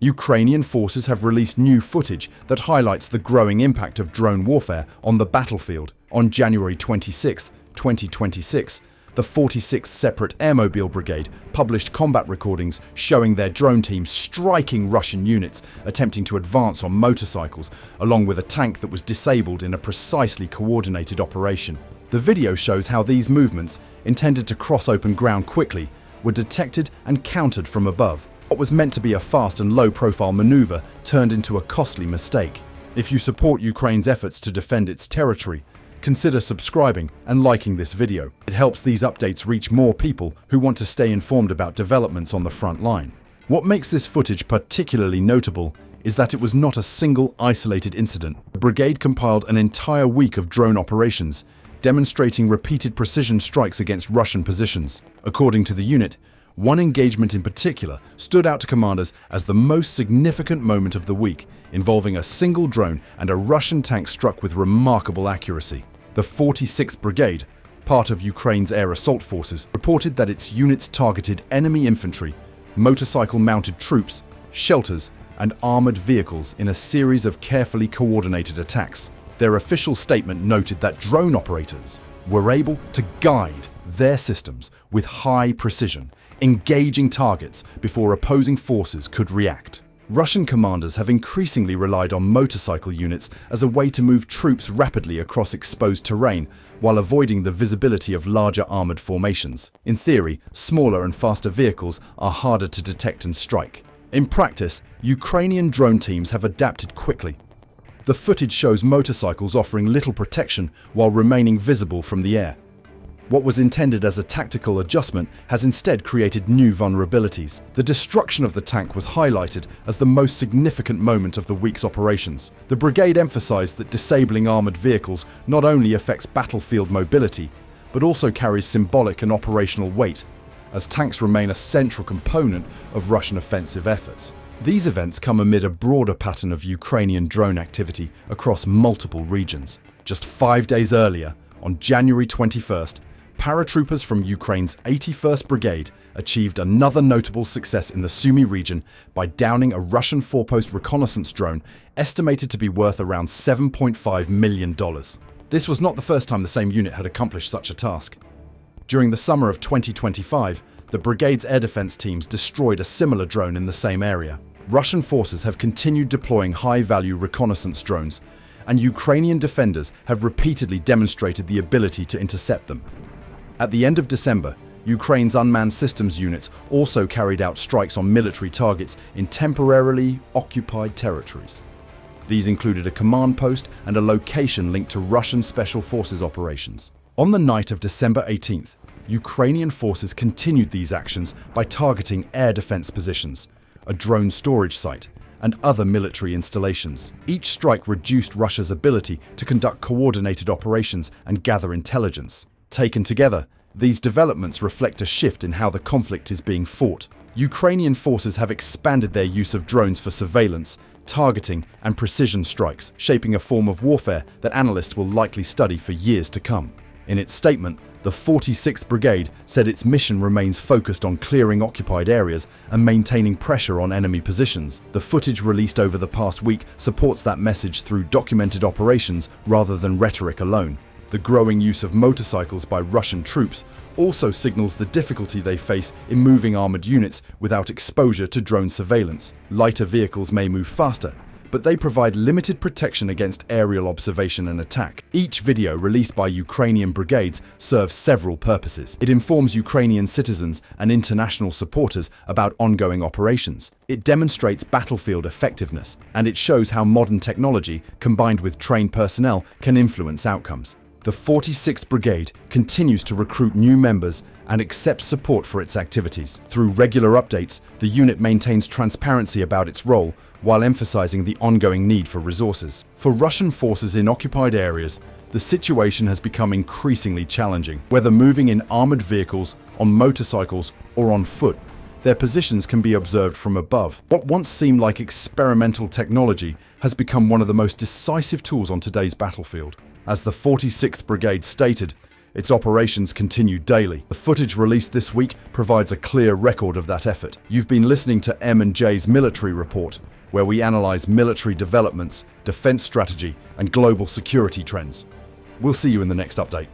Ukrainian forces have released new footage that highlights the growing impact of drone warfare on the battlefield. On January 26, 2026, the 46th Separate Airmobile Brigade published combat recordings showing their drone team striking Russian units attempting to advance on motorcycles, along with a tank that was disabled in a precisely coordinated operation. The video shows how these movements, intended to cross open ground quickly, were detected and countered from above. What was meant to be a fast and low-profile maneuver turned into a costly mistake. If you support Ukraine's efforts to defend its territory, consider subscribing and liking this video. It helps these updates reach more people who want to stay informed about developments on the front line. What makes this footage particularly notable is that it was not a single isolated incident. The brigade compiled an entire week of drone operations, demonstrating repeated precision strikes against Russian positions. According to the unit, one engagement in particular stood out to commanders as the most significant moment of the week, involving a single drone and a Russian tank struck with remarkable accuracy. The 46th Brigade, part of Ukraine's air assault forces, reported that its units targeted enemy infantry, motorcycle-mounted troops, shelters, and armored vehicles in a series of carefully coordinated attacks. Their official statement noted that drone operators were able to guide their systems with high precision, engaging targets before opposing forces could react. Russian commanders have increasingly relied on motorcycle units as a way to move troops rapidly across exposed terrain while avoiding the visibility of larger armored formations. In theory, smaller and faster vehicles are harder to detect and strike. In practice, Ukrainian drone teams have adapted quickly. The footage shows motorcycles offering little protection while remaining visible from the air. What was intended as a tactical adjustment has instead created new vulnerabilities. The destruction of the tank was highlighted as the most significant moment of the week's operations. The brigade emphasized that disabling armored vehicles not only affects battlefield mobility, but also carries symbolic and operational weight, as tanks remain a central component of Russian offensive efforts. These events come amid a broader pattern of Ukrainian drone activity across multiple regions. Just 5 days earlier, on January 21st, paratroopers from Ukraine's 81st Brigade achieved another notable success in the Sumy region by downing a Russian four-post reconnaissance drone estimated to be worth around $7.5 million. This was not the first time the same unit had accomplished such a task. During the summer of 2025, the brigade's air defense teams destroyed a similar drone in the same area. Russian forces have continued deploying high-value reconnaissance drones, and Ukrainian defenders have repeatedly demonstrated the ability to intercept them. At the end of December, Ukraine's unmanned systems units also carried out strikes on military targets in temporarily occupied territories. These included a command post and a location linked to Russian Special Forces operations. On the night of December 18th, Ukrainian forces continued these actions by targeting air defense positions, a drone storage site, and other military installations. Each strike reduced Russia's ability to conduct coordinated operations and gather intelligence. Taken together, these developments reflect a shift in how the conflict is being fought. Ukrainian forces have expanded their use of drones for surveillance, targeting, and precision strikes, shaping a form of warfare that analysts will likely study for years to come. In its statement, the 46th Brigade said its mission remains focused on clearing occupied areas and maintaining pressure on enemy positions. The footage released over the past week supports that message through documented operations rather than rhetoric alone. The growing use of motorcycles by Russian troops also signals the difficulty they face in moving armored units without exposure to drone surveillance. Lighter vehicles may move faster, but they provide limited protection against aerial observation and attack. Each video released by Ukrainian brigades serves several purposes. It informs Ukrainian citizens and international supporters about ongoing operations. It demonstrates battlefield effectiveness, and it shows how modern technology, combined with trained personnel, can influence outcomes. The 46th Brigade continues to recruit new members and accepts support for its activities. Through regular updates, the unit maintains transparency about its role while emphasizing the ongoing need for resources. For Russian forces in occupied areas, the situation has become increasingly challenging. Whether moving in armored vehicles, on motorcycles, or on foot, their positions can be observed from above. What once seemed like experimental technology has become one of the most decisive tools on today's battlefield. As the 46th Brigade stated, its operations continue daily. The footage released this week provides a clear record of that effort. You've been listening to M&J's Military Report, where we analyze military developments, defense strategy, and global security trends. We'll see you in the next update.